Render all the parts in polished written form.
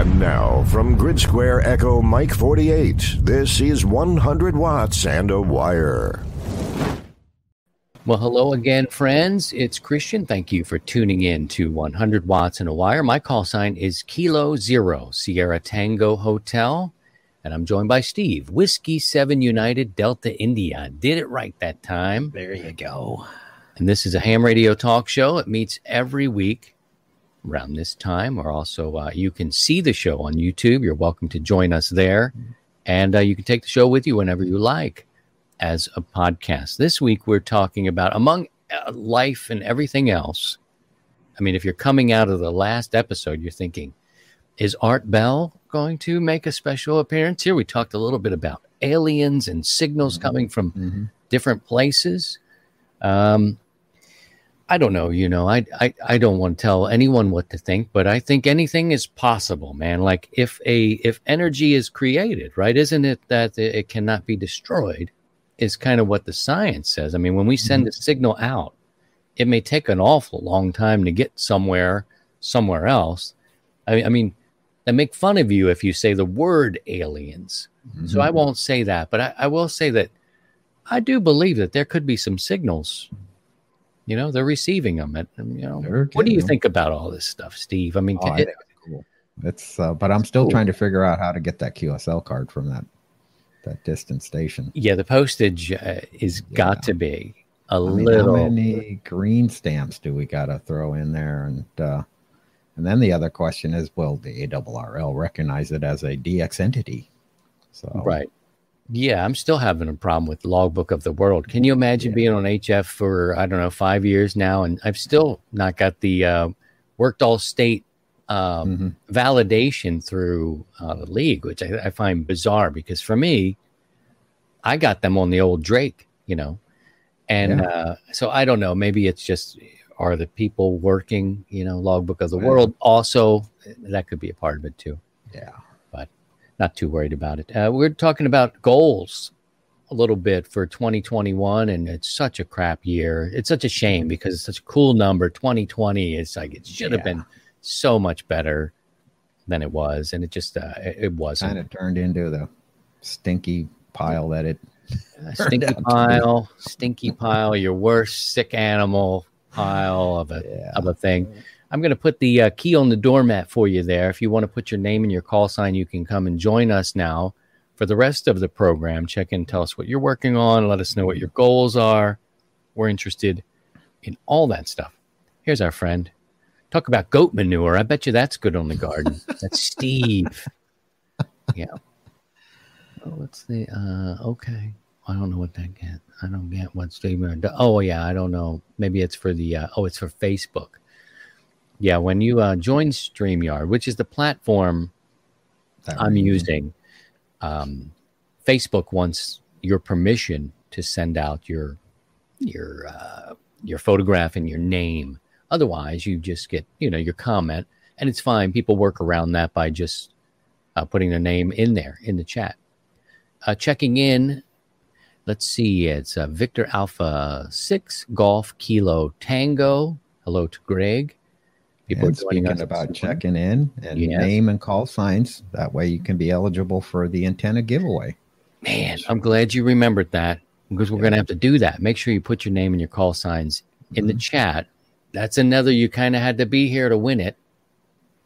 And now, from Grid Square Echo Mike 48, this is 100 Watts and a Wire. Well, hello again, friends. It's Christian. Thank you for tuning in to 100 Watts and a Wire. My call sign is Kilo Zero, Sierra Tango Hotel. And I'm joined by Steve, Whiskey 7 United Delta India. I did it right that time. There you go. And this is a ham radio talk show. It meets every week around this time. Or also, you can see the show on YouTube. You're welcome to join us there. And you can take the show with you whenever you like as a podcast. This week, we're talking about, among life and everything else. I mean, if you're coming out of the last episode, you're thinking, is Art Bell going to make a special appearance here? We talked a little bit about aliens and signals coming from different places. I don't know, I don't want to tell anyone what to think, but I think anything is possible, man. Like if energy is created, right? Isn't it that it cannot be destroyed is kind of what the science says. I mean, when we send a signal out, it may take an awful long time to get somewhere else. I mean, they make fun of you if you say the word aliens. So I won't say that, but I will say that I do believe that there could be some signals. They're receiving them. What do you think about all this stuff, Steve? I mean, I think it's cool. It's, but I'm still trying to figure out how to get that QSL card from that distant station. Yeah, the postage is got to be a little. How many green stamps do we got to throw in there? And then the other question is, will the ARRL recognize it as a DX entity? So right. Yeah, I'm still having a problem with Logbook of the World. Can you imagine being on HF for, 5 years now, and I've still not got the worked all state validation through the league, which I find bizarre because for me, I got them on the old Drake, and so I don't know. Maybe it's just, are the people working, Logbook of the World also? That could be a part of it too. Yeah. Not too worried about it. We're talking about goals a little bit for 2021, and it's such a crap year. It's such a shame because it's such a cool number. 2020 is like it should have been so much better than it was, and it just it wasn't. Kind of turned into the stinky pile that it. Stinky pile, your worst sick animal pile of a thing. I'm going to put the key on the doormat for you there. If you want to put your name and your call sign, you can come and join us now for the rest of the program. Check in, tell us what you're working on. Let us know what your goals are. We're interested in all that stuff. Here's our friend. Talk about goat manure. I bet you that's good on the garden. That's Steve. Yeah. Oh, what's the, okay. I don't know what that gets. I don't get what Steve. Oh, yeah, I don't know. Maybe it's for the, it's for Facebook. Yeah, when you join StreamYard, which is the platform I'm using, Facebook wants your permission to send out your photograph and your name. Otherwise, you just get your comment, and it's fine. People work around that by just putting their name in there in the chat. Checking in. Let's see. It's Victor Alpha 6 Golf Kilo Tango. Hello to Greg. People are speaking about checking in and name and call signs. That way you can be eligible for the antenna giveaway. Man, I'm glad you remembered that because we're going to have to do that. Make sure you put your name and your call signs in the chat. That's another, you kind of had to be here to win it.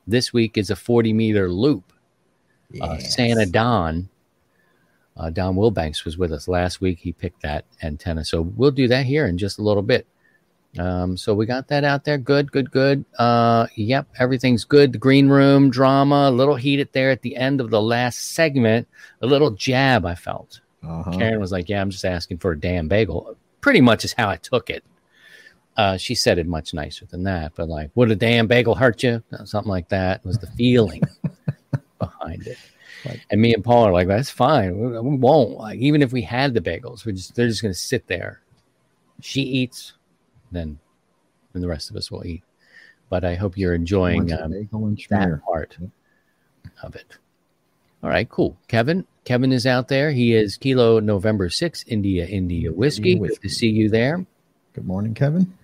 This week is a 40-meter loop. Santa Don Wilbanks was with us last week. He picked that antenna. So we'll do that here in just a little bit. So we got that out there. Good. Yep, everything's good. The green room drama, a little heated there at the end of the last segment. A little jab I felt. Karen was like, yeah, I'm just asking for a damn bagel. Pretty much is how I took it. She said it much nicer than that, but like, would a damn bagel hurt you? Something like that was the feeling behind it. And me and Paul are like, that's fine. We won't. Like, even if we had the bagels, they're just going to sit there. She eats. Then the rest of us will eat. But I hope you're enjoying that part of it. All right, cool. Kevin is out there. He is Kilo November 6, India Whiskey. Good to see you there. Good morning, Kevin.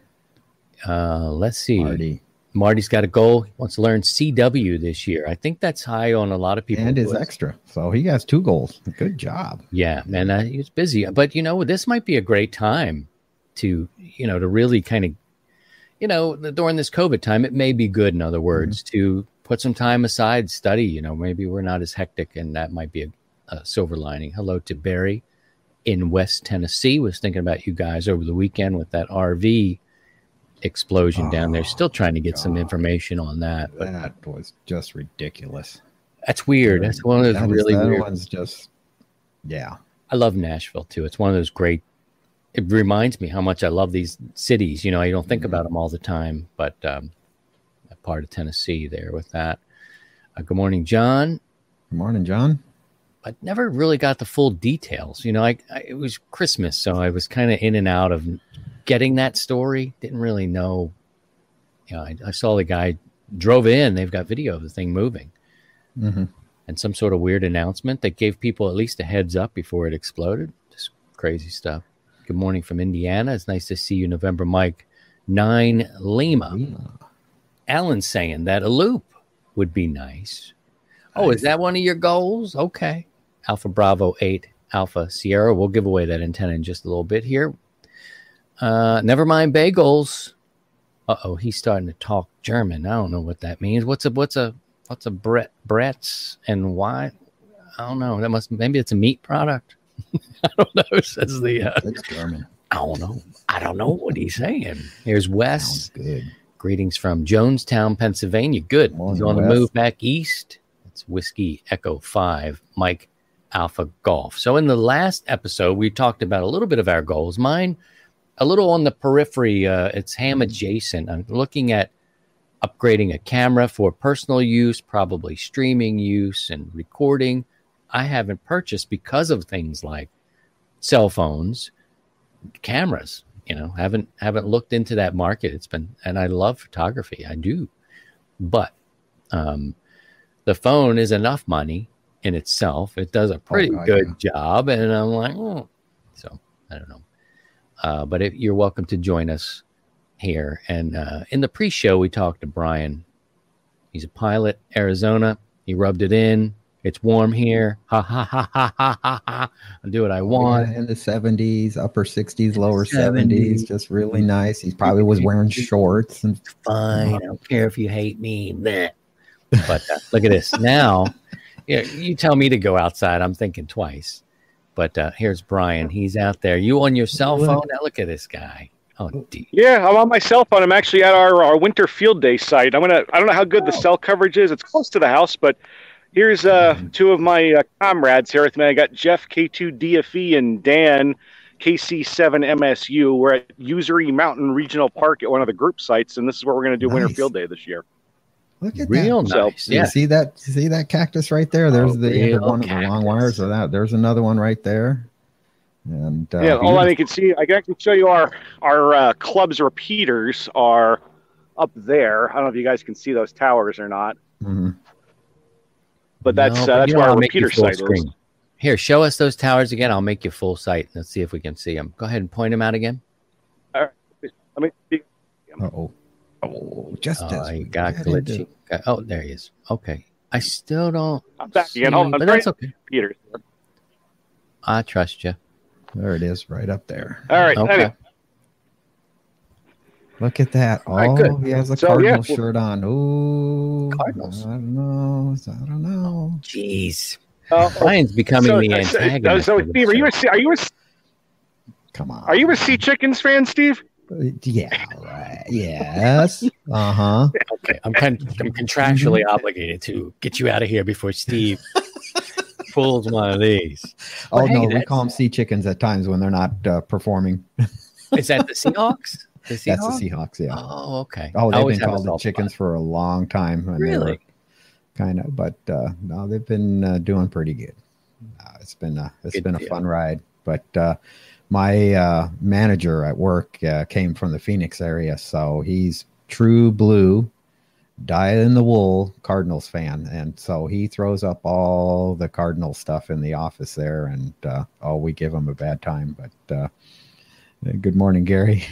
Let's see. Marty's got a goal. He wants to learn CW this year. I think that's high on a lot of people. And his extra. So he has 2 goals. Good job. Yeah, man, he's busy. But, this might be a great time to, to really kind of, during this COVID time, it may be good, in other words, to put some time aside, study. Maybe we're not as hectic, and that might be a silver lining. Hello to Barry in West Tennessee. Was thinking about you guys over the weekend with that RV explosion down there. Still trying to get some information on that. But that was just ridiculous. That's weird. That's one of those really weird ones. Just I love Nashville too. It's one of those great. It reminds me how much I love these cities. You don't think about them all the time, but a part of Tennessee there with that. Good morning, John. Good morning, John. I never really got the full details. It was Christmas, so I was kind of in and out of getting that story. Didn't really know. I saw the guy drove in. They've got video of the thing moving, and some sort of weird announcement that gave people at least a heads up before it exploded. Just crazy stuff. Good morning from Indiana. It's nice to see you, November Mike 9 Lima. Alan's saying that a loop would be nice. Oh, is that one of your goals? Okay. Alpha Bravo 8 Alpha Sierra. We'll give away that antenna in just a little bit here. Never mind bagels. He's starting to talk German. I don't know what that means. What's a Brett's and why? I don't know. Maybe it's a meat product. I don't know. Says it's German. I don't know what he's saying. Here's Wes. Sounds good. Greetings from Jonestown, Pennsylvania. Good. He's on the move back east. It's Whiskey Echo 5, Mike Alpha Golf. So in the last episode, we talked about a little bit of our goals. Mine, a little on the periphery. It's ham adjacent. I'm looking at upgrading a camera for personal use, probably streaming use and recording. I haven't purchased because of things like cell phones, cameras. Haven't looked into that market. And I love photography. I do, but the phone is enough money in itself. It does a pretty good job, and I'm like, so I don't know. But you're welcome to join us here. And in the pre-show, we talked to Brian. He's a pilot, Arizona. He rubbed it in. It's warm here. Ha, ha, ha, ha, ha, ha, ha. I'll do what I want. In the 70s, upper 60s, lower 70s. Just really nice. He probably was wearing shorts. And fine. I don't care if you hate me. Bleh. But look at this. Now, you tell me to go outside. I'm thinking twice. But here's Brian. He's out there. You on your cell phone? Now look at this guy. Oh, dear. Yeah, I'm on my cell phone. I'm actually at our winter field day site. I don't know how good the cell coverage is. It's close to the house, but here's 2 of my comrades here with me. I got Jeff K2 DFE and Dan KC7 MSU. We're at Usery Mountain Regional Park at one of the group sites, and this is where we're going to do winter field day this year. Look at real that. Nice. So, yeah. See that cactus right there? There's the end of one of the long wires of that. There's another one right there. And all I can see, I can actually show you our club's repeaters are up there. I don't know if you guys can see those towers or not. Mm-hmm. But that's where our repeater site is. Here, show us those towers again. I'll make you full sight. Let's see if we can see them. Go ahead and point them out again. All right. Let me. Oh, he got glitchy. Oh, there he is. Okay. I still don't. I'm back again. Hold on. But that's okay. Peter. I trust you. There it is, right up there. All right. Okay. Anyway. Look at that. Oh, right, good. He has a Cardinal shirt on. Oh, Cardinals. I don't know. Jeez. Brian's becoming the antagonist. So Steve, are you a Come on. Are you a Sea Chickens fan, Steve? Yeah, right. Yes. Uh-huh. Okay. I'm contractually obligated to get you out of here before Steve pulls one of these. Oh, no, we call them sea chickens at times when they're not performing. Is that the Seahawks? That's the Seahawks, yeah. Oh, okay. Oh, they've been called the chickens for a long time. Really? Kind of, but no, they've been doing pretty good. It's been a fun ride. But my manager at work came from the Phoenix area, so he's true blue, dyed-in-the-wool Cardinals fan, and so he throws up all the Cardinals stuff in the office there, and we give him a bad time. But Good morning, Gary.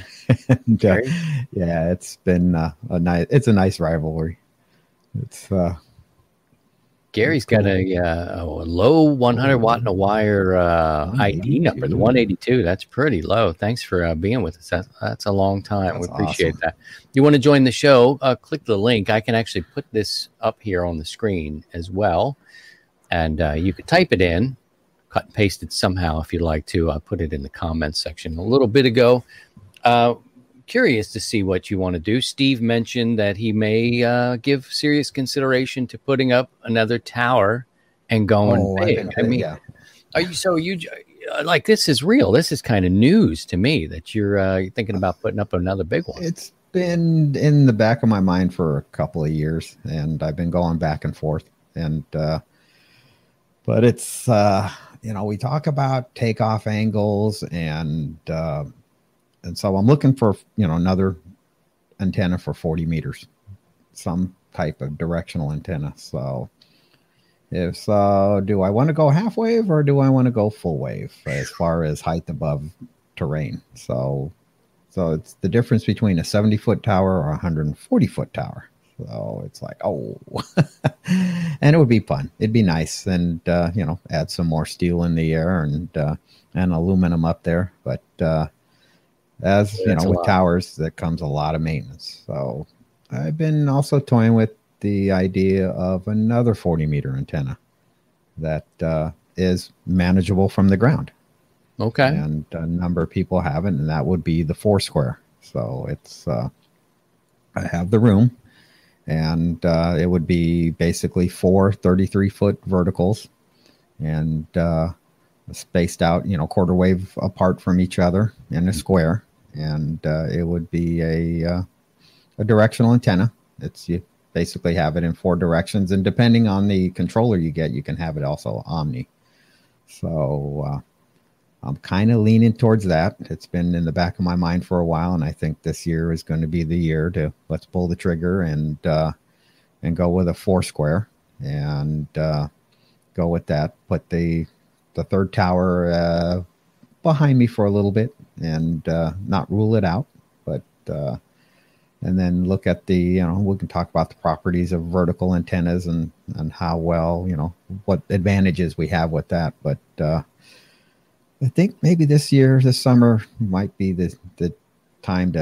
And, Gary? yeah, it's been it's a nice rivalry. It's Gary's cool. got a low 100 watt and a wire ID number, the 182. That's pretty low. Thanks for being with us. That's a long time. We appreciate that. You want to join the show? Click the link. I can actually put this up here on the screen as well. And you could type it in, cut and paste it somehow if you'd like to. I put it in the comments section a little bit ago. Curious to see what you want to do. Steve mentioned that he may give serious consideration to putting up another tower and going big. I mean, are you like, this is real? This is kind of news to me that you're thinking about putting up another big one. It's been in the back of my mind for a couple of years, and I've been going back and forth. And but it's we talk about takeoff angles and so I'm looking for, another antenna for 40 meters, some type of directional antenna. So do I want to go half wave or do I want to go full wave as far as height above terrain? So it's the difference between a 70-foot tower or a 140-foot tower. So it's like, and it would be fun. It'd be nice. And, add some more steel in the air and aluminum up there. But, with towers, that comes a lot of maintenance. So I've been also toying with the idea of another 40-meter antenna that is manageable from the ground. Okay. And a number of people have it, and that would be the Foursquare. So it's I have the room, and it would be basically 4 33-foot verticals and spaced out, quarter wave apart from each other in a square. And it would be a directional antenna. You basically have it in 4 directions, and depending on the controller you get, you can have it also omni. So I'm kind of leaning towards that. It's been in the back of my mind for a while, and I think this year is going to be the year to let's pull the trigger and go with a Foursquare and go with that. Put the third tower behind me for a little bit and not rule it out, but and then look at we can talk about the properties of vertical antennas and how well, what advantages we have with that. But I think maybe this summer might be the time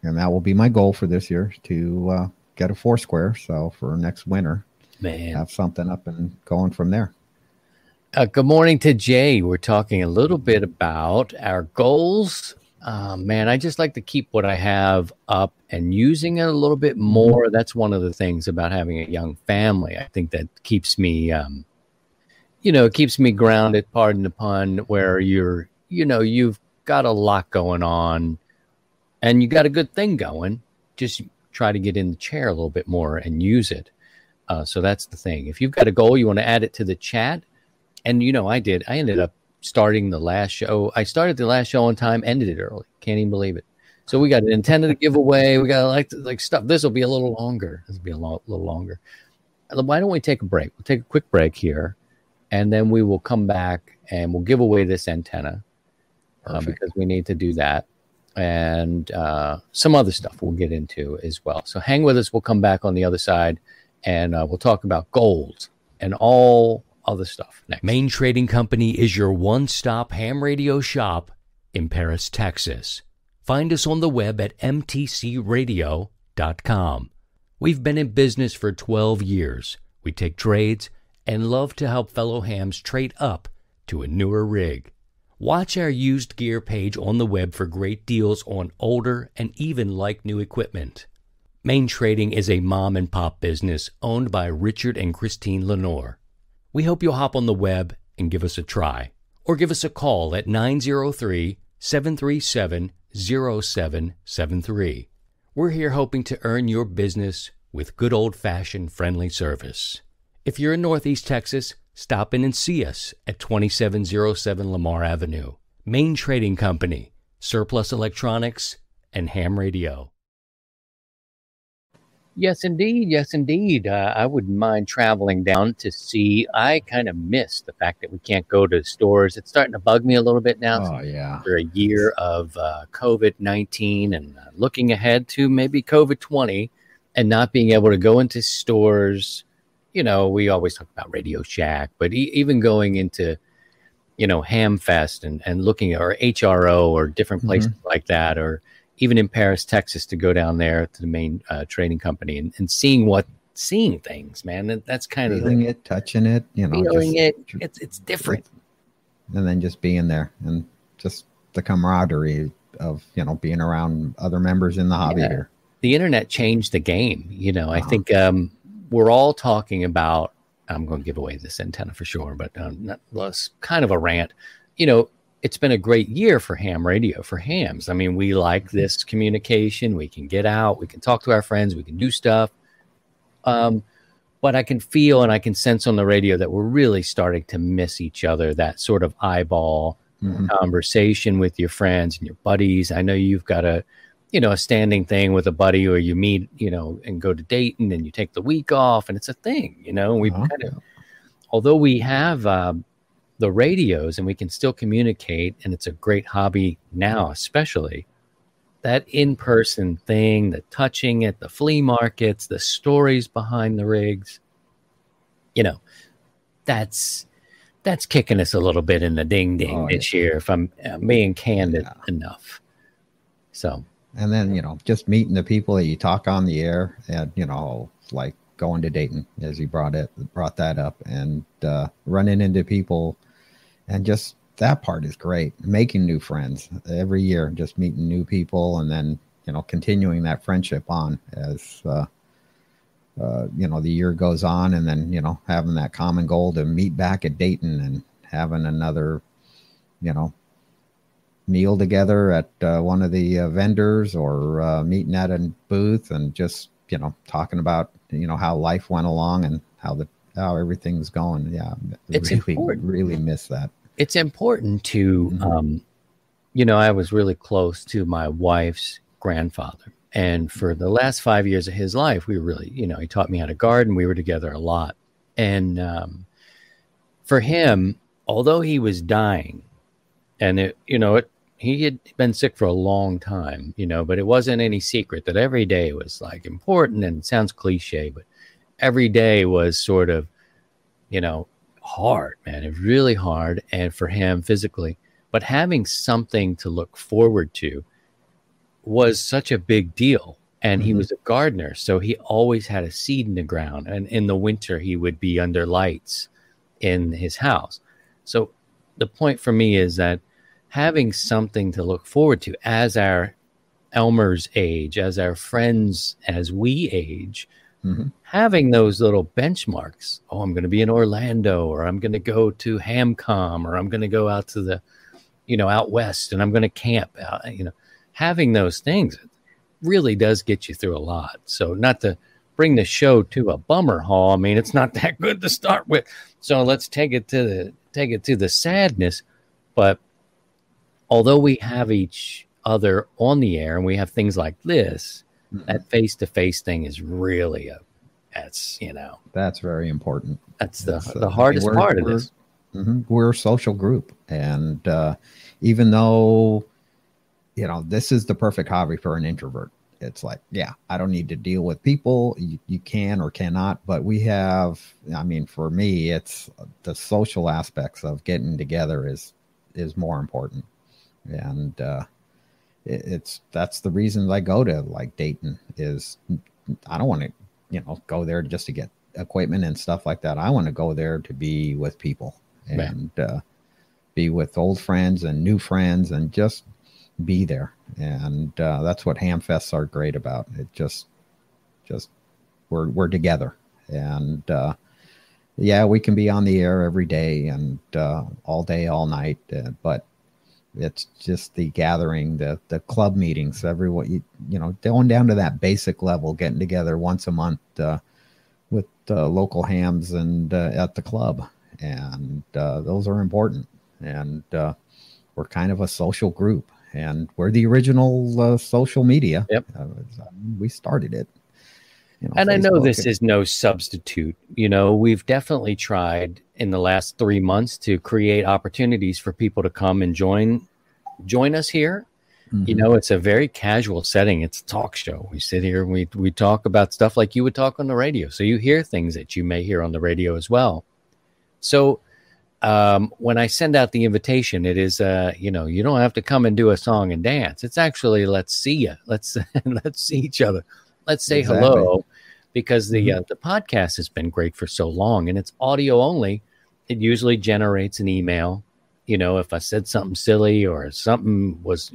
and that will be my goal for this year, to get a Foursquare. So for next winter, have something up and going from there. Good morning to Jay. We're talking a little bit about our goals. I just like to keep what I have up and using it a little bit more. That's one of the things about having a young family. I think that keeps me, it keeps me grounded, pardon the pun, where you've got a lot going on and you got a good thing going. Just try to get in the chair a little bit more and use it. So that's the thing. If you've got a goal, you want to add it to the chat. And, I did. I ended up starting the last show. I started the last show on time, ended it early. Can't even believe it. So we got an antenna to give away. We got like stuff. This will be a little longer. This will be a little longer. Why don't we take a break? We'll take a quick break here, and then we will come back and we'll give away this antenna because we need to do that. And some other stuff we'll get into as well. So hang with us. We'll come back on the other side, and we'll talk about goals and all other stuff next. Main Trading Company is your one-stop ham radio shop in Paris, Texas. Find us on the web at mtcradio.com. We've been in business for 12 years. We take trades and love to help fellow hams trade up to a newer rig. Watch our used gear page on the web for great deals on older and even like new equipment. Main Trading is a mom and pop business owned by Richard and Christine Lenore. We hope you'll hop on the web and give us a try, or give us a call at 903-737-0773. We're here hoping to earn your business with good old-fashioned friendly service. If you're in Northeast Texas, stop in and see us at 2707 Lamar Avenue. Main Trading Company, Surplus Electronics, and Ham Radio. Yes, indeed. Yes, indeed. I wouldn't mind traveling down to see. I kind of miss the fact that we can't go to stores. It's starting to bug me a little bit now. Oh yeah, For a year of COVID-19 and looking ahead to maybe COVID-20 and not being able to go into stores. You know, we always talk about Radio Shack, but even going into, you know, Hamfest and looking at, or HRO or different places like that, or even in Paris, Texas, to go down there to the main trading company and seeing things, man. That's kind of feeling it, touching it, you know, feeling just, it. It's different. And then just being there and just the camaraderie of, you know, being around other members in the hobby here. The internet changed the game. You know, I think we're all talking about, I'm going to give away this antenna for sure, but less kind of a rant. You know, it's been a great year for ham radio, for hams. I mean, we like this communication. We can get out, we can talk to our friends, we can do stuff. But I can feel and I can sense on the radio that we're really starting to miss each other, that sort of eyeball conversation with your friends and your buddies. I know you've got a standing thing with a buddy, or you meet, you know, and go to Dayton and you take the week off, and it's a thing, you know. We've kind of, although we have the radios and we can still communicate, and it's a great hobby now, especially that in-person thing, the touching at the flea markets, the stories behind the rigs, you know, that's kicking us a little bit in the ding this year, if I'm being candid enough. So, and then, you know, just meeting the people that you talk on the air, and, you know, like going to Dayton, as you brought that up, and running into people, and just that part is great. Making new friends every year, just meeting new people, and then, you know, continuing that friendship on as you know, the year goes on, and then, you know, having that common goal to meet back at Dayton and having another, you know, meal together at one of the vendors, or meeting at a booth and just, you know, talking about, you know, how life went along and how everything's going. Yeah, it's really miss that. It's important to, you know, I was really close to my wife's grandfather. And for the last 5 years of his life, we were really, you know, he taught me how to garden. We were together a lot. And for him, although he was dying, and he had been sick for a long time, you know, but it wasn't any secret that every day was like important, and it sounds cliche, but every day was sort of, you know, hard, man. It was really hard. And for him physically, but having something to look forward to was such a big deal. And he was a gardener, so he always had a seed in the ground. And in the winter, he would be under lights in his house. So the point for me is that having something to look forward to as our Elmers age, as our friends, as we age, having those little benchmarks. Oh, I'm going to be in Orlando, or I'm going to go to HamCom, or I'm going to go out to the, you know, out west, and I'm going to camp out, you know. Having those things really does get you through a lot. So not to bring the show to a bummer haul. I mean, it's not that good to start with. So let's take it to the sadness. But although we have each other on the air and we have things like this, that face-to-face thing is really that's very important. That's the hardest part of this. We're a social group. And even though, you know, this is the perfect hobby for an introvert. It's like, yeah, I don't need to deal with people. You can or cannot, but we have, I mean, for me, it's the social aspects of getting together is more important. And that's the reason I go to like Dayton. Is I don't want to, you know, go there just to get equipment and stuff like that. I want to go there to be with people and be with old friends and new friends and just be there. And that's what Hamfests are great about. It just we're together. And yeah, we can be on the air every day and all day, all night, but it's just the gathering, the club meetings, everyone, you know, going down to that basic level, getting together once a month with local hams and at the club. And those are important. And we're kind of a social group. And we're the original social media. Yep. We started it. And I know Facebook this is no substitute. We've definitely tried in the last 3 months to create opportunities for people to come and join us here. It's a very casual setting. It's a talk show. We sit here and we talk about stuff like you would talk on the radio. So you hear things that you may hear on the radio as well. So when I send out the invitation, it is, you don't have to come and do a song and dance. It's actually, let's see you. Let's see each other. Let's say hello, because the podcast has been great for so long and it's audio only. It usually generates an email. If I said something silly or something was,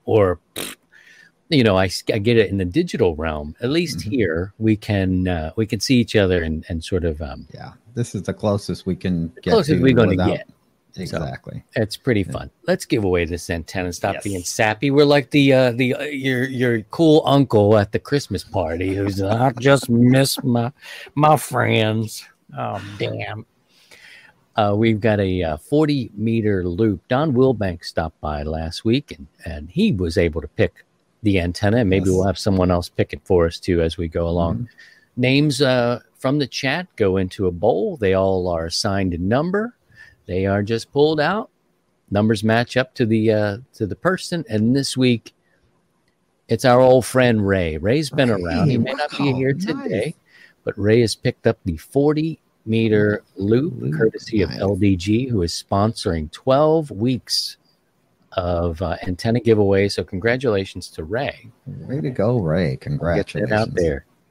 or, I get it in the digital realm. At least here we can see each other and sort of, this is the closest we can get. Closest we're going to get. Exactly. So it's pretty fun. Let's give away this antenna. Stop being sappy. We're like your cool uncle at the Christmas party who's I just miss my friends. Oh damn. We've got a 40-meter loop. Don Wilbank stopped by last week, and he was able to pick the antenna. And maybe we'll have someone else pick it for us, too, as we go along. Names from the chat go into a bowl. They all are assigned a number. They are just pulled out. Numbers match up to the person. And this week, it's our old friend Ray. Ray's been around. He may not be here today, but Ray has picked up the 40-meter loop, courtesy of LDG, who is sponsoring 12 weeks of antenna giveaway. So congratulations to Ray. Way to go, Ray. Congratulations.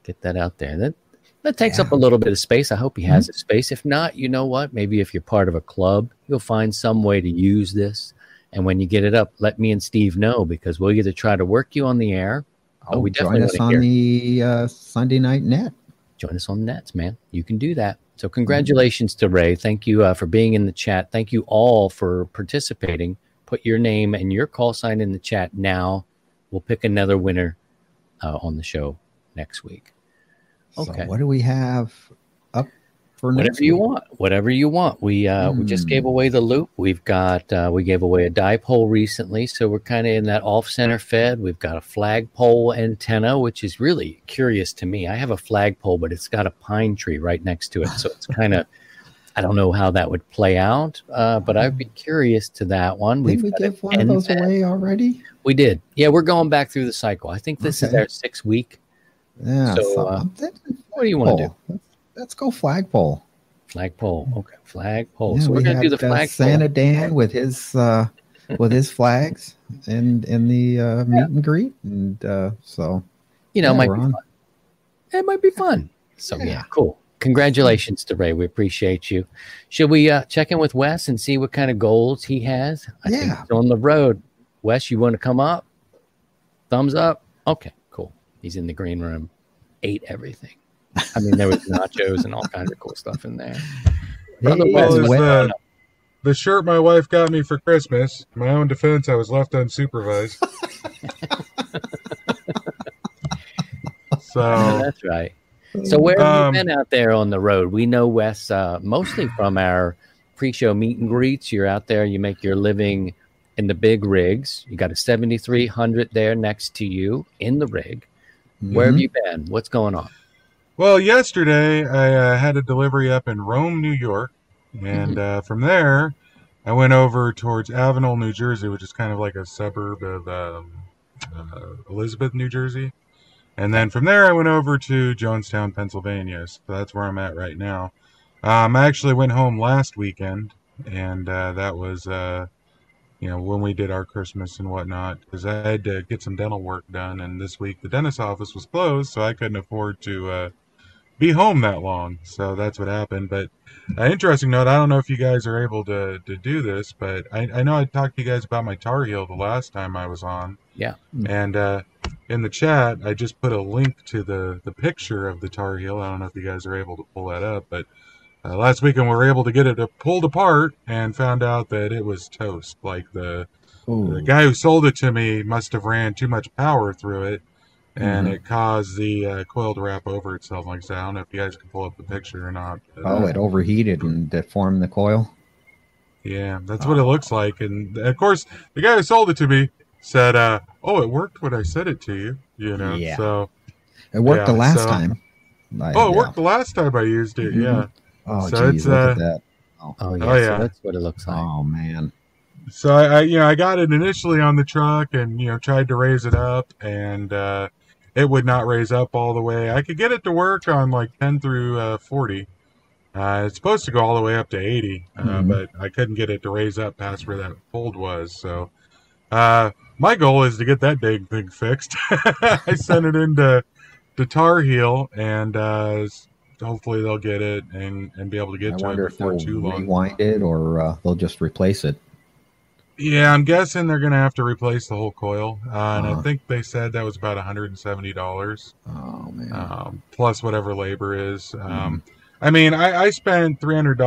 Get that out there. That takes up a little bit of space. I hope he has a space. If not, you know what? Maybe if you're part of a club, you'll find some way to use this. And when you get it up, let me and Steve know, because we'll either try to work you on the air. We join us on the Sunday night net. Join us on the nets, man. You can do that. So congratulations to Ray. Thank you for being in the chat. Thank you all for participating. Put your name and your call sign in the chat now. We'll pick another winner on the show next week. Okay. So what do we have up for next week? Whatever you want. We just gave away the loop. We've got we gave away a dipole recently, so we're kind of in that off-center fed. We've got a flagpole antenna, which is really curious to me. I have a flagpole, but it's got a pine tree right next to it, so it's kind of I don't know how that would play out, but I'd be curious to that one. Did we give one of those away already? We did. Yeah, we're going back through the cycle. I think this is our 6th week. Yeah. So, what do you want to do? Let's go flagpole. Flagpole. Okay, flagpole. Yeah, so we're going to do the flagpole. Santa Dan with his flags in the meet and greet, and so it might be fun. It might be fun. So yeah, cool. Congratulations to Ray. We appreciate you. Should we check in with Wes and see what kind of goals he has? I think he's on the road. Wes, you want to come up? Thumbs up. Okay, cool. He's in the green room. Ate everything. I mean, there was nachos and all kinds of cool stuff in there. The shirt my wife got me for Christmas. In my own defense, I was left unsupervised. So that's right. So where have you been out there on the road? We know Wes mostly from our pre-show meet and greets. You're out there. You make your living in the big rigs. You got a 7300 there next to you in the rig. Where have you been? What's going on? Well, yesterday I had a delivery up in Rome, New York, and from there I went over towards Avenel, New Jersey, which is kind of like a suburb of Elizabeth, New Jersey. And then from there I went over to Jonestown, Pennsylvania. So that's where I'm at right now. I actually went home last weekend, and that was when we did our Christmas and whatnot, because I had to get some dental work done, and this week the dentist's office was closed, so I couldn't afford to be home that long. So that's what happened. But interesting note, I don't know if you guys are able to do this, but I know I talked to you guys about my Tar Heel the last time I was on. Yeah. And in the chat, I just put a link to the picture of the Tar Heel. I don't know if you guys are able to pull that up, but last weekend we were able to get it pulled apart and found out that it was toast. Like the guy who sold it to me must have ran too much power through it, and it caused the coil to wrap over itself. Like I said, I don't know if you guys can pull up the picture or not. But, it overheated and deformed the coil? Yeah, that's what it looks like. And, of course, the guy who sold it to me said, it worked when I said it to you. Yeah. So It worked the last so, time. it worked the last time I used it. Yeah. Oh, so geez, look at that. Oh yeah, Oh, so yeah. that's what it looks like. Oh man. So I got it initially on the truck and tried to raise it up, and it would not raise up all the way. I could get it to work on like 10 through 40. It's supposed to go all the way up to 80, but I couldn't get it to raise up past where that fold was. So my goal is to get that dang thing fixed. I sent it into Tar Heel, and hopefully they'll get it and be able to get to it before too long. Rewind it, or they'll just replace it. Yeah, I'm guessing they're going to have to replace the whole coil. And I think they said that was about $170. Oh, man. Plus whatever labor is. I mean, I spent $300,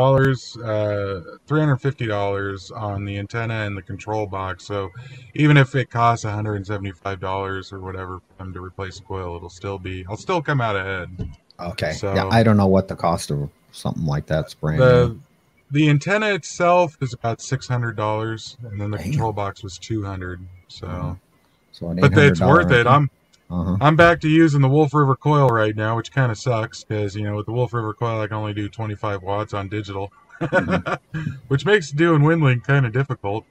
$350 on the antenna and the control box. So even if it costs $175 or whatever for them to replace the coil, I'll still come out ahead. Okay. So, yeah, I don't know what the cost of something like that's brand new. The antenna itself is about $600, and then the control box was $200. So but it's worth it. I'm back to using the Wolf River coil right now, which kind of sucks because with the Wolf River coil I can only do 25 watts on digital, which makes doing WinLink kind of difficult.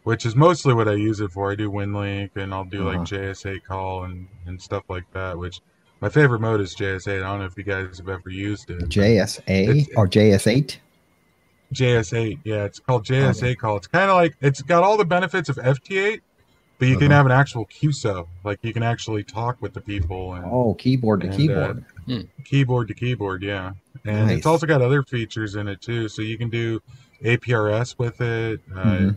Which is mostly what I use it for. I do WinLink, and I'll do like JS8 call and stuff like that. Which my favorite mode is JS8. I don't know if you guys have ever used it. JSA or JS8? JS8, yeah, it's called JS8 call. It's kind of like, it's got all the benefits of FT8, but you can have an actual QSO. Like you can actually talk with the people. And, keyboard to keyboard. Keyboard to keyboard, yeah. And it's also got other features in it too. So you can do APRS with it, so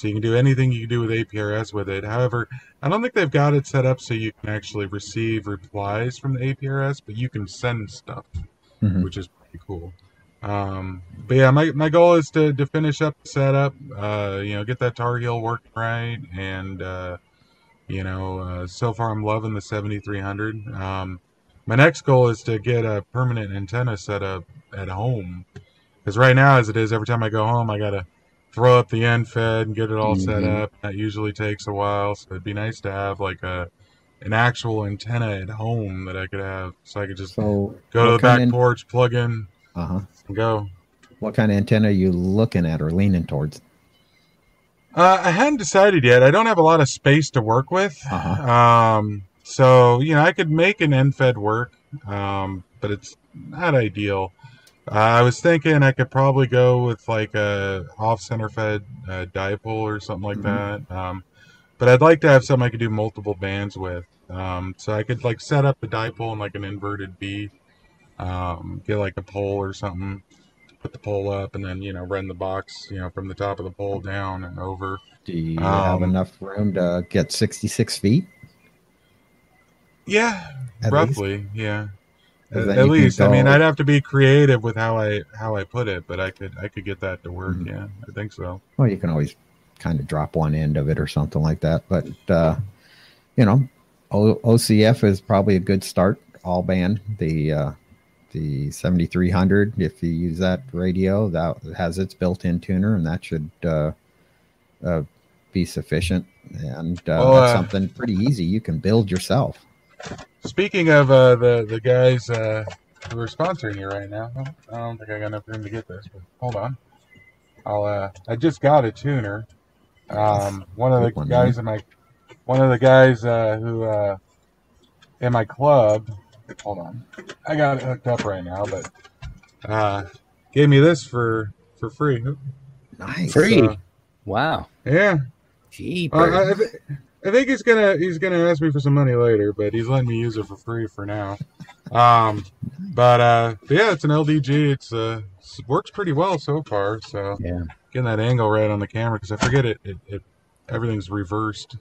you can do anything you can do with APRS with it. However, I don't think they've got it set up so you can actually receive replies from the APRS, but you can send stuff, which is pretty cool. But yeah, my goal is to finish up the setup, get that Tar Heel working right, and so far I'm loving the 7300. My next goal is to get a permanent antenna set up at home, because right now, as it is, every time I go home I gotta throw up the end fed and get it all set up. That usually takes a while, so it'd be nice to have like an actual antenna at home that I could have, so I could just go to the back porch, plug in, and go. What kind of antenna are you looking at or leaning towards? I hadn't decided yet. I don't have a lot of space to work with. So, I could make an end-fed work, but it's not ideal. I was thinking I could probably go with like a off-center fed dipole or something like that. But I'd like to have something I could do multiple bands with. So I could like set up the dipole in like an inverted B, get like a pole or something, put the pole up, and then run the box from the top of the pole down and over. Do you have enough room to get 66 feet? Yeah, roughly. Yeah, at least. I mean, I'd have to be creative with how I put it, but I could get that to work. Yeah, I think so. Well, you can always kind of drop one end of it or something like that, but OCF is probably a good start. All band, the 7300, if you use that radio, that has its built-in tuner, and that should be sufficient. And that's something pretty easy you can build yourself. Speaking of the guys who are sponsoring you right now, I don't think I got enough room to get this, but hold on. I just got a tuner. One of the guys who in my club. Hold on, I got it hooked up right now, but gave me this for free. Nice, free. Wow. Yeah. Jeepers. I think he's gonna ask me for some money later, but he's letting me use it for free for now. But yeah, it's an LDG. It works pretty well so far. So yeah, getting that angle right on the camera, because I forget it everything's reversed.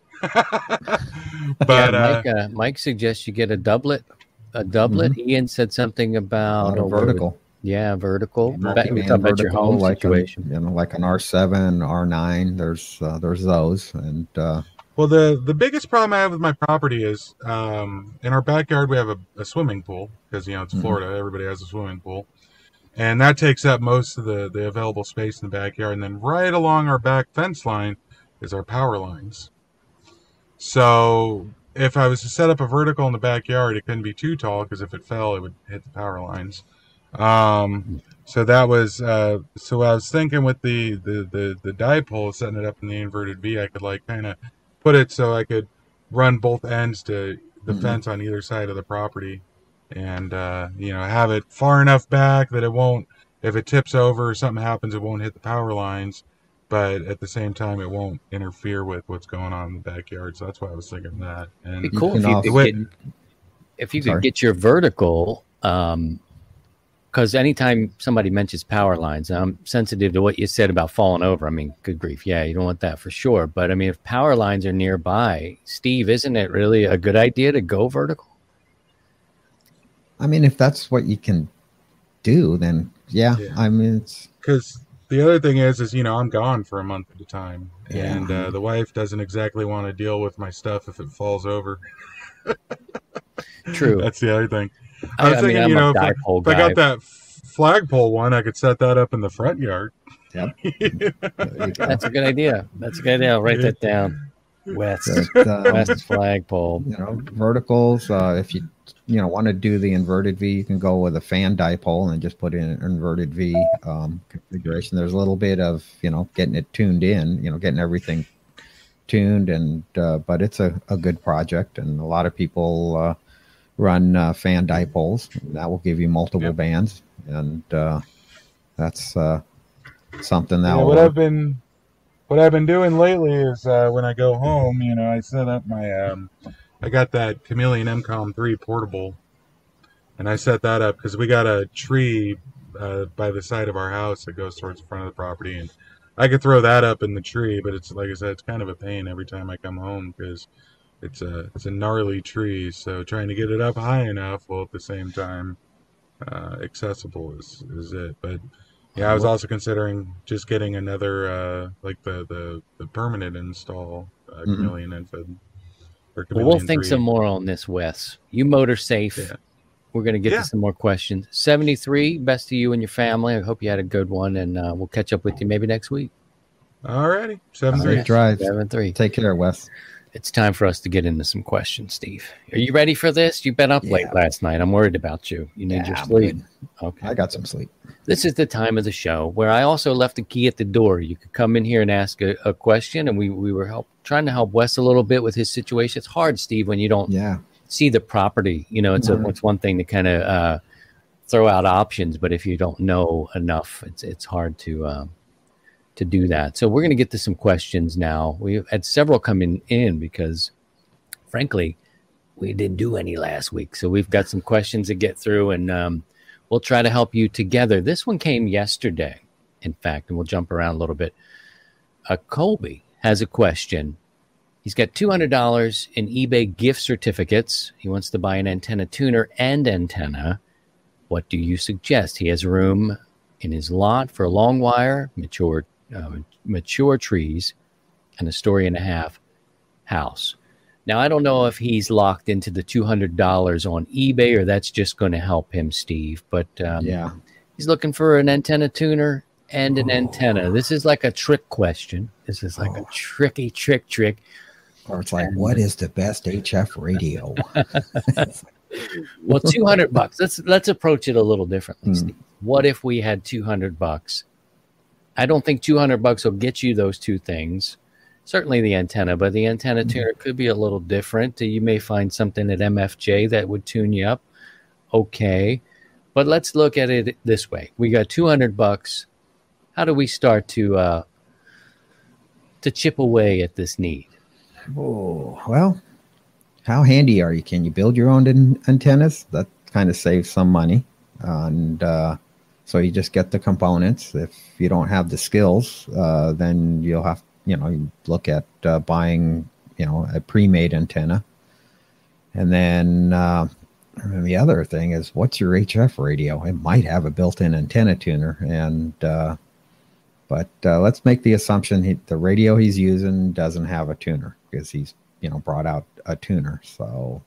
But Mike suggests you get a doublet. Ian said something about a vertical. Yeah, vertical. We're talking about your home situation. Like an R7, R9. There's those, and well, the biggest problem I have with my property is in our backyard we have a swimming pool, because it's Florida. Everybody has a swimming pool, and that takes up most of the available space in the backyard. And then right along our back fence line is our power lines. So if I was to set up a vertical in the backyard, it couldn't be too tall because if it fell, it would hit the power lines. So that was so I was thinking with the dipole, setting it up in the inverted V, I could like kind of put it so I could run both ends to the fence on either side of the property, and have it far enough back that it won't, if it tips over or something happens, it won't hit the power lines, but at the same time it won't interfere with what's going on in the backyard. So that's why I was thinking of that. And It'd be cool if you could get your vertical. Because anytime somebody mentions power lines, I'm sensitive to what you said about falling over. I mean, good grief. Yeah, you don't want that for sure. But I mean, if power lines are nearby, Steve, isn't it really a good idea to go vertical? I mean, if that's what you can do, then yeah. I mean, it's because the other thing is I'm gone for a month at a time, and the wife doesn't exactly want to deal with my stuff if it falls over. True. That's the other thing. I was thinking, if I got that flagpole one, I could set that up in the front yard. Yep. That's a good idea. I'll write that down. West flagpole. Verticals. If you want to do the inverted V, you can go with a fan dipole and just put in an inverted V configuration. There's a little bit of getting it tuned in, getting everything tuned, and but it's a good project, and a lot of people run fan dipoles. That will give you multiple bands, and that's something that what I've been doing lately is when I go home, I set up my I got that Chameleon MCOM 3 portable, and I set that up because we got a tree by the side of our house that goes towards the front of the property, and I could throw that up in the tree, but it's like I said, it's kind of a pain every time I come home because it's a gnarly tree, so trying to get it up high enough while at the same time accessible is it. But yeah, I was also considering just getting another like the permanent install Chameleon Infid. Well, we'll think some more on this, Wes. You motor safe. Yeah. We're going to get to some more questions. 73, best to you and your family. I hope you had a good one, and we'll catch up with you maybe next week. All righty. 7-3. Drive. 7-3. Take care, Wes. It's time for us to get into some questions, Steve. Are you ready for this? You've been up late last night. I'm worried about you. You need your sleep. Okay. I got some sleep. This is the time of the show where I also left a key at the door. You could come in here and ask a question, and we were trying to help Wes a little bit with his situation. It's hard, Steve, when you don't see the property. It's one thing to kind of throw out options, but if you don't know enough, it's hard to do that. So we're going to get to some questions now. We've had several coming in because, frankly, we didn't do any last week. So we've got some questions to get through, and we'll try to help you together. This one came yesterday, in fact, and we'll jump around a little bit. Colby has a question. He's got $200 in eBay gift certificates. He wants to buy an antenna tuner and antenna. What do you suggest? He has room in his lot for a long wire, mature trees, and a 1.5-story house. Now, I don't know if he's locked into the $200 on eBay or that's just going to help him, Steve. But he's looking for an antenna tuner and an antenna. This is like a trick question. This is like a tricky trick. Or it's like, what is the best HF radio? Well, $200. Let's approach it a little differently, Steve. What if we had $200? I don't think $200 will get you those two things. Certainly the antenna, but the antenna tuner could be a little different. You may find something at MFJ that would tune you up. Okay. But let's look at it this way. We got $200. How do we start to chip away at this need? Oh, well, how handy are you? Can you build your own antennas? That kind of saves some money. And so you just get the components. If you don't have the skills, then you'll have, you look at buying, a pre-made antenna. And then the other thing is, what's your HF radio? It might have a built-in antenna tuner. And but let's make the assumption the radio he's using doesn't have a tuner because he's, brought out a tuner. So,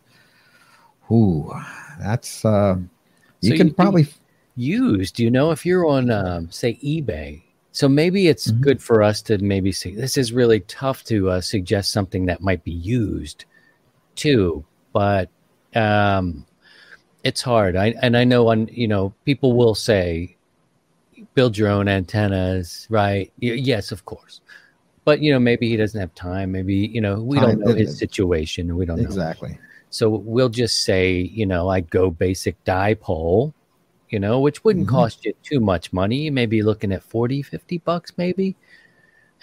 that's you can probably used. If you're on say eBay. So maybe it's good for us to maybe say this is really tough to suggest something that might be used. too, but it's hard. I know people will say build your own antennas, right? Yes, of course. But maybe he doesn't have time. Maybe we don't know his situation, and we don't know exactly. So we'll just say I'd go basic dipole, which wouldn't cost you too much money. You may be looking at $40-$50 maybe.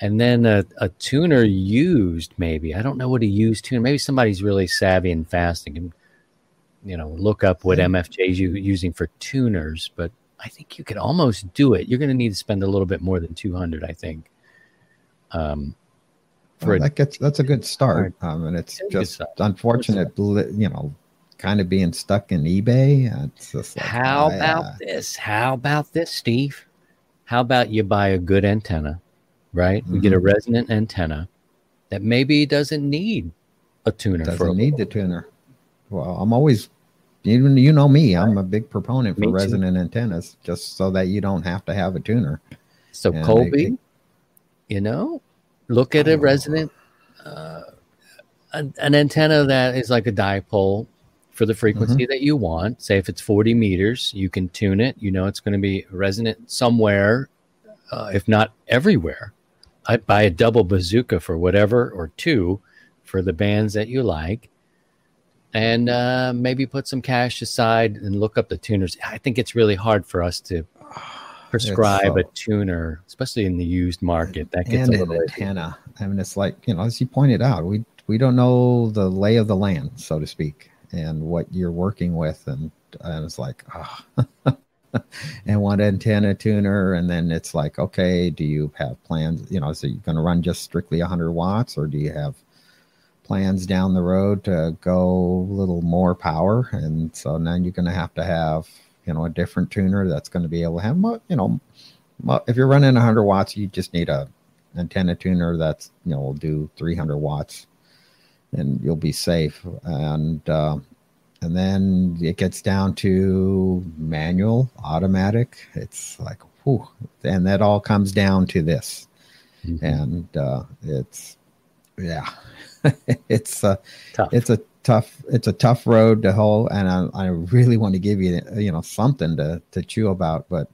And then a tuner used, maybe. I don't know what a used tuner. Maybe somebody's really savvy and fast and can, look up what MFJ is using for tuners. But I think you could almost do it. You're going to need to spend a little bit more than $200, I think. That's a good start. And it's just unfortunate, kind of being stuck in eBay. It's just like, How about this, Steve? How about you buy a good antenna? Right? We get a resonant antenna that maybe doesn't need a tuner. Doesn't need the tuner. Well, I'm always, you know me, I'm a big proponent for resonant antennas, just so that you don't have to have a tuner. So and Colby, look at a resonant, an antenna that is like a dipole for the frequency that you want. Say if it's 40 meters, you can tune it. It's going to be resonant somewhere, if not everywhere. I'd buy a double bazooka for whatever, or two for the bands that you like, and maybe put some cash aside and look up the tuners. I think it's really hard for us to prescribe a tuner, especially in the used market. That gets a little antenna. I mean, it's like, as you pointed out, we don't know the lay of the land, so to speak, and what you're working with, and it's like, and one antenna tuner, and then it's like, okay, do you have plans? So you're going to run just strictly 100 watts, or do you have plans down the road to go a little more power? And so now you're going to have a different tuner that's going to be able to have, if you're running 100 watts, you just need a antenna tuner that's will do 300 watts, and you'll be safe. And then it gets down to manual, automatic. It's like, whew. And that all comes down to this. And it's tough. It's a tough road to hoe. And I really want to give you, something to chew about. But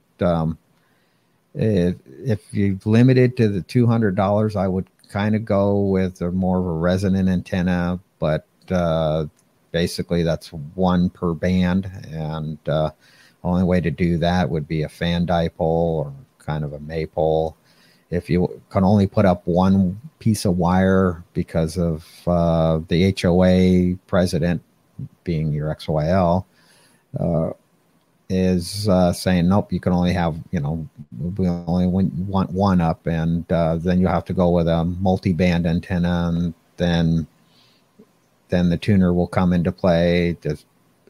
if you've limited to the $200, I would kind of go with more of a resonant antenna, but basically that's one per band, and only way to do that would be a fan dipole or kind of a maypole. If you can only put up one piece of wire because of the HOA president, being your XYL, is saying, nope, you can only have, we only want one up, and then you have to go with a multi-band antenna, and then the tuner will come into play.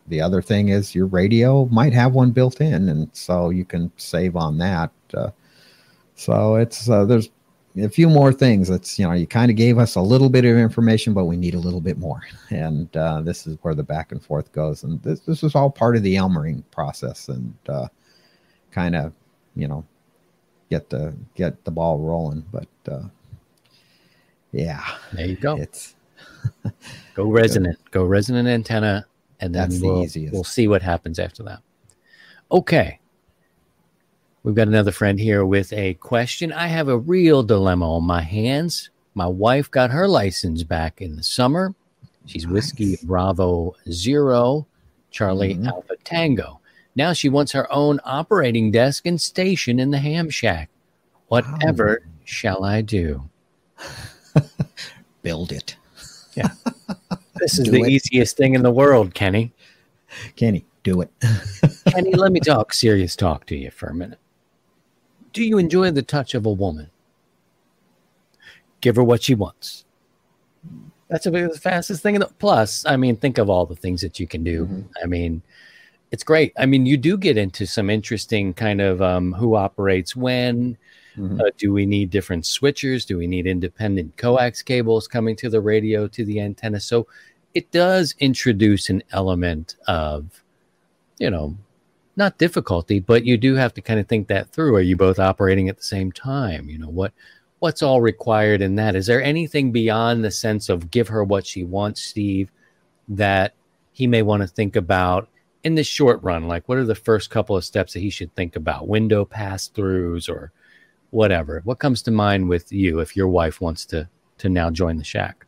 The other thing is your radio might have one built in, and so you can save on that. So it's there's a few more things. It's you kind of gave us a little bit of information, but we need a little bit more, and this is where the back and forth goes. And this is all part of the Elmering process, and kind of get the ball rolling. But yeah, there you go. It's Go resonant antenna, and then we'll see what happens after that. Okay. We've got another friend here with a question. I have a real dilemma on my hands. My wife got her license back in the summer. She's Whiskey Bravo 0, Charlie Alpha Tango. Now she wants her own operating desk and station in the ham shack. Whatever shall I do? Build it. Yeah. This is the easiest thing in the world, Kenny. Kenny, do it. Kenny, let me serious talk to you for a minute. Do you enjoy the touch of a woman? Give her what she wants. That's the fastest thing. Plus, think of all the things that you can do. It's great. You do get into some interesting kind of who operates when. Do we need different switchers? Do we need independent coax cables coming to the radio, to the antenna? So it does introduce an element of, not difficulty, but you do have to kind of think that through. Are you both operating at the same time? What's all required in that? Is there anything beyond the sense of give her what she wants, Steve, that he may want to think about in the short run? Like, what are the first couple of steps that he should think about? Window pass-throughs or whatever. What comes to mind with you if your wife wants to now join the shack?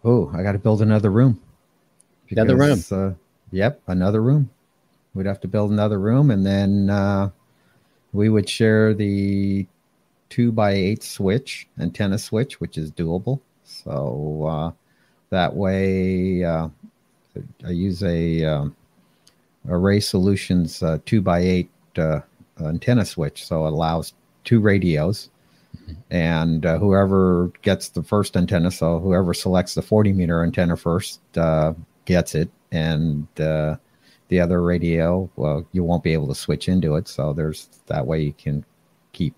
Oh, I got to build another room. Another room. Yep, another room. We'd have to build another room, and then we would share the 2x8 switch, antenna switch, which is doable. So that way, I use a Array Solutions 2x8 antenna switch, so it allows 2 radios. And whoever gets the first antenna, so whoever selects the 40-meter antenna first gets it, and the other radio, well, you won't be able to switch into it. So there's that way you can keep,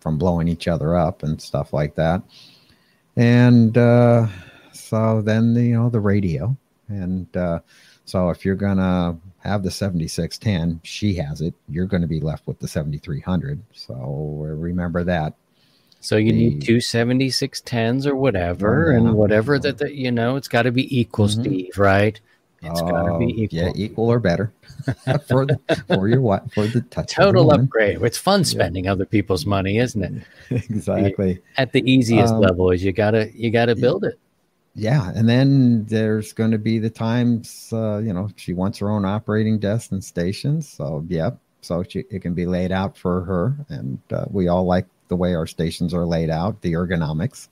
from blowing each other up and stuff like that. And so then, the radio. And so if you're going to have the 7610, she has it. You're going to be left with the 7300. So remember that. So you need 2 7610s or whatever, and whatever that it's got to be equal, Steve, right? It's got to be equal. Yeah, equal or better for the touch. Total upgrade. It's fun spending other people's money, isn't it? Exactly. At the easiest level is you gotta build it. Yeah, and then there's going to be the times she wants her own operating desk and stations. So so it can be laid out for her, and we all like the way our stations are laid out, the ergonomics.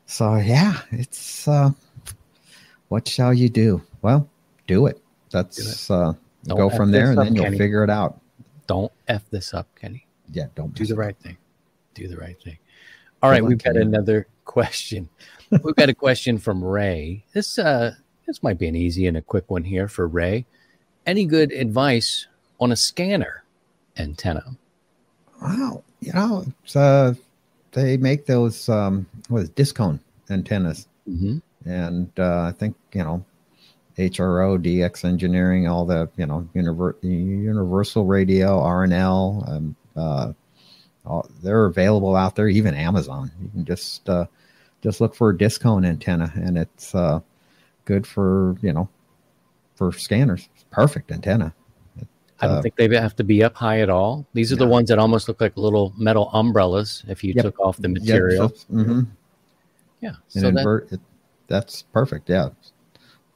So yeah, it's what shall you do? Well, do it. That's go from there, and then you'll figure it out. Don't F this up, Kenny. Yeah, don't do the right thing. Do the right thing. All right, we've got another question. We've got a question from Ray. This might be an easy and a quick one here for Ray. Any good advice on a scanner antenna? Wow, they make those disc cone antennas, and I think HRO, DX Engineering, all the Universal Radio, RNL, they're available out there. Even Amazon, you can just look for a disc cone antenna, and it's good for for scanners. Perfect antenna. I don't think they have to be up high at all. These are the ones that almost look like little metal umbrellas if you took off the material. Yeah, so that's perfect. Yeah,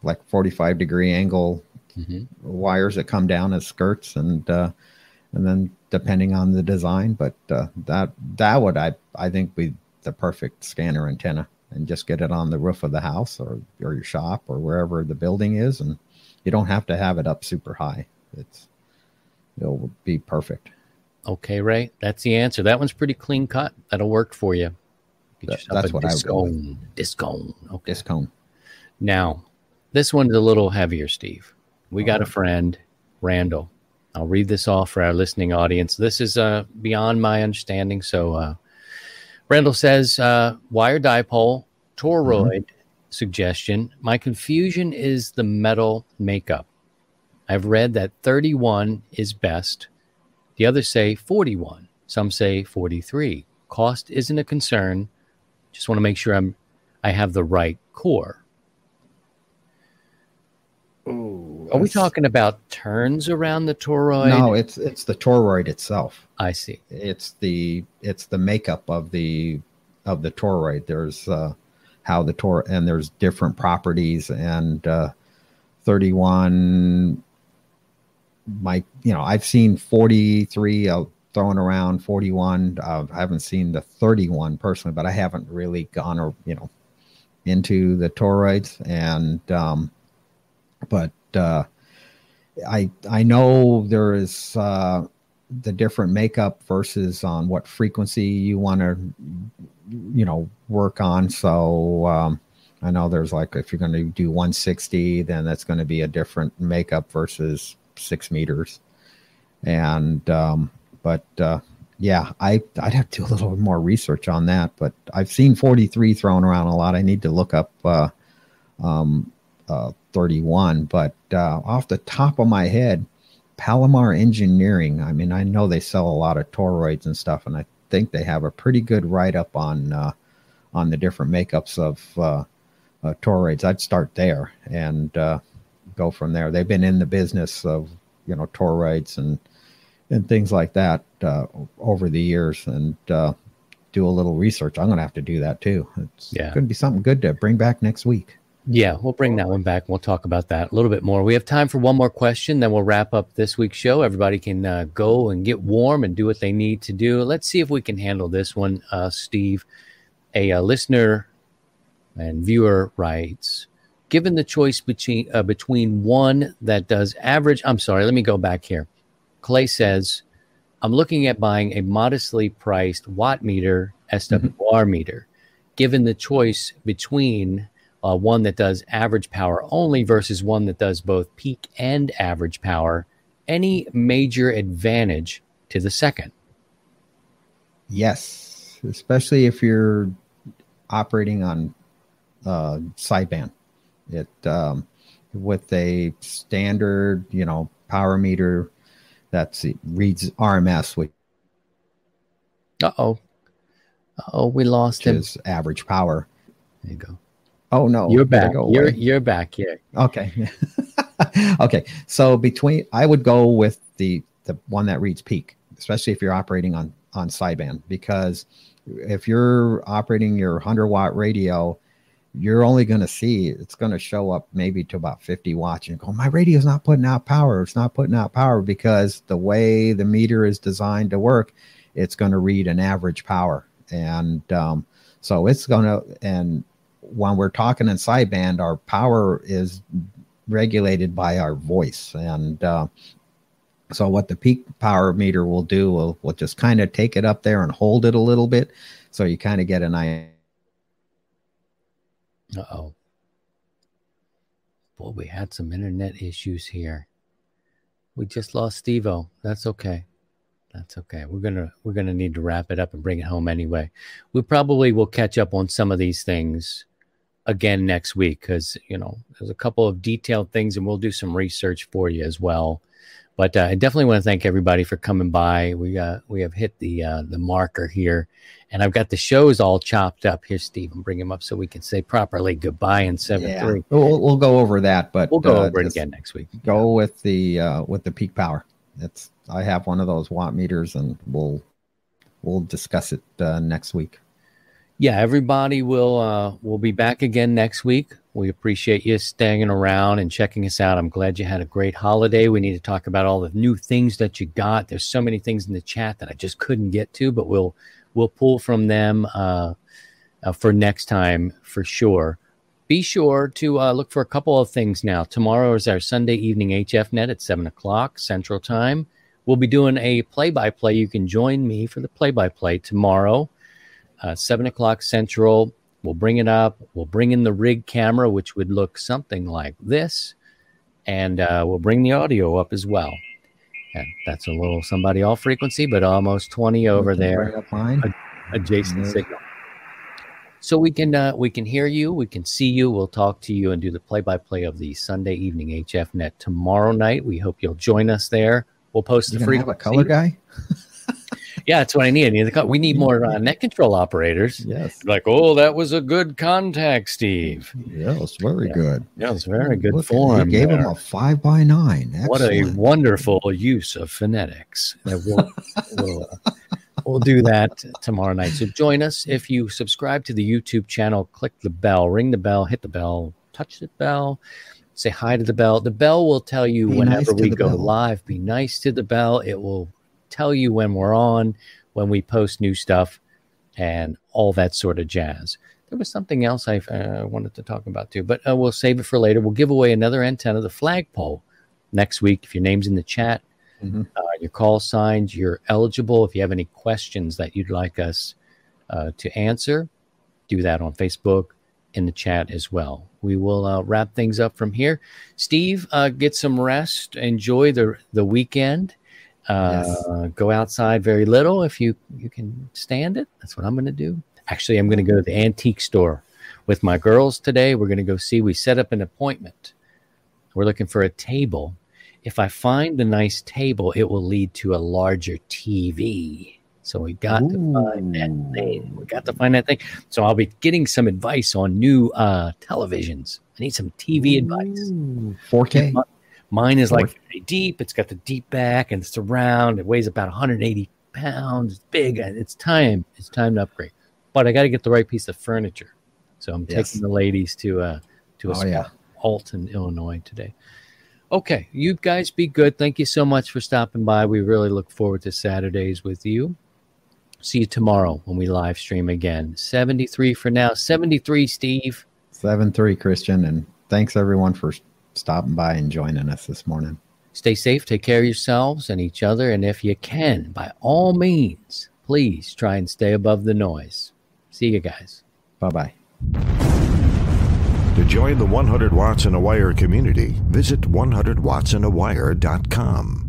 like 45-degree angle wires that come down as skirts, and then depending on the design, but that would I think be the perfect scanner antenna, and just get it on the roof of the house or your shop or wherever the building is, and you don't have to have it up super high. It'll be perfect. Okay, Ray, that's the answer. That one's pretty clean cut. That'll work for you. That's what I would go with. Disc cone. Okay. Disc cone. Now, this one's a little heavier, Steve. We got a friend, Randall. I'll read this off for our listening audience. This is beyond my understanding. So Randall says, wire dipole, toroid suggestion. My confusion is the metal makeup. I've read that 31 is best. The others say 41. Some say 43. Cost isn't a concern. Just want to make sure I have the right core. Ooh, are we talking about turns around the toroid? No, it's the toroid itself. I see. It's the makeup of the toroid. There's how the and there's different properties, and 31 might, I've seen 43 thrown around, 41. I haven't seen the 31 personally, but I haven't really gone into the toroids, and but I know there is the different makeup versus on what frequency you want to work on. So I know there's like, if you're going to do 160, then that's going to be a different makeup versus 6 meters. And but yeah, I'd have to do a little more research on that, but I've seen 43 thrown around a lot. I need to look up 31, but off the top of my head, Palomar Engineering, I mean, I know they sell a lot of toroids and stuff, and I think they have a pretty good write-up on the different makeups of toroids, I'd start there and go from there. They've been in the business of, toroids and things like that over the years, and do a little research. I'm going to have to do that too. It's going to be something good to bring back next week. Yeah, we'll bring that one back. We'll talk about that a little bit more. We have time for one more question, then we'll wrap up this week's show. Everybody can go and get warm and do what they need to do. Let's see if we can handle this one, Steve. A listener and viewer writes, given the choice between one that does average, I'm sorry, let me go back here. Clay says, I'm looking at buying a modestly priced watt meter, SWR meter. Given the choice between one that does average power only versus one that does both peak and average power, any major advantage to the second? Yes, especially if you're operating on sideband. It with a standard, power meter reads RMS, which we lost him. Is average power. There you go. Oh no, you're back. You're back. Yeah. Okay. Okay. So I would go with the one that reads peak, especially if you're operating on sideband, because if you're operating your 100-watt radio, you're only going to see it's going to show up maybe to about 50 watts. And go, my radio's not putting out power. It's not putting out power, because the way the meter is designed to work, it's going to read an average power. And so it's going to, and when we're talking in sideband, our power is regulated by our voice. And so what the peak power meter will do, will just kind of take it up there and hold it a little bit. So you kind of get an idea. Uh-oh. Boy, we had some internet issues here. We just lost Steve-O. That's okay. That's okay. We're gonna need to wrap it up and bring it home anyway. We probably will catch up on some of these things again next week, because there's a couple of detailed things, and we'll do some research for you as well. But I definitely want to thank everybody for coming by. We have hit the marker here, and I've got the shows all chopped up here. Steve, I'm bringing them up so we can say properly goodbye in 7-3. Yeah. We'll go over that, but we'll go over it again next week. Go with the peak power. I have one of those watt meters, and we'll discuss it next week. Yeah, everybody will be back again next week. We appreciate you staying around and checking us out. I'm glad you had a great holiday. We need to talk about all the new things that you got. There's so many things in the chat that I just couldn't get to, but we'll pull from them for next time for sure. Be sure to look for a couple of things now. Tomorrow is our Sunday evening HFNet at 7 o'clock Central Time. We'll be doing a play-by-play. You can join me for the play-by-play tomorrow, 7 o'clock Central. We'll bring it up. We'll bring in the rig camera, which would look something like this. And we'll bring the audio up as well. And that's a little somebody off frequency, but almost 20 over there. Adjacent signal. So we can hear you. We can see you. We'll talk to you and do the play-by-play of the Sunday evening HFNet tomorrow night. We hope you'll join us there. We'll post the frequency. Have a color guy? Yeah, that's what I need. We need more net control operators. Yes. Like, oh, that was a good contact, Steve. Yes, very good. Yeah, it's very good form. He gave him a 5x9. Excellent. What a wonderful use of phonetics. We'll do that tomorrow night. So join us. If you subscribe to the YouTube channel, click the bell, ring the bell, hit the bell, touch the bell, say hi to the bell. The bell will tell you whenever we go live. Be nice to the bell. It will tell you when we're on, when we post new stuff, and all that sort of jazz. There was something else I wanted to talk about too, but we'll save it for later. We'll give away another antenna, the flagpole, next week. If your name's in the chat, your call signs, you're eligible. If you have any questions that you'd like us to answer, do that on Facebook, in the chat as well. We will wrap things up from here. Steve, get some rest. Enjoy the weekend. Yes. Go outside very little if you can stand it. That's what I'm going to do. Actually, I'm going to go to the antique store with my girls today. We're going to go see. We set up an appointment. We're looking for a table. If I find the nice table, it will lead to a larger TV. So we got to find that thing. We got to find that thing. So I'll be getting some advice on new televisions. I need some TV advice. 4K. Mine is like deep. It's got the deep back and surround. It weighs about 180 pounds. It's big. It's time. It's time to upgrade. But I got to get the right piece of furniture. So I'm taking the ladies to a Alton, Illinois today. Okay, you guys be good. Thank you so much for stopping by. We really look forward to Saturdays with you. See you tomorrow when we live stream again. 73 for now. 73, Steve. 7-3, Christian. And thanks, everyone, for stopping by and joining us this morning. Stay safe. Take care of yourselves and each other. And if you can, by all means, please try and stay above the noise. See you guys. Bye-bye. To join the 100 Watts in a Wire community, visit 100wattsinawire.com.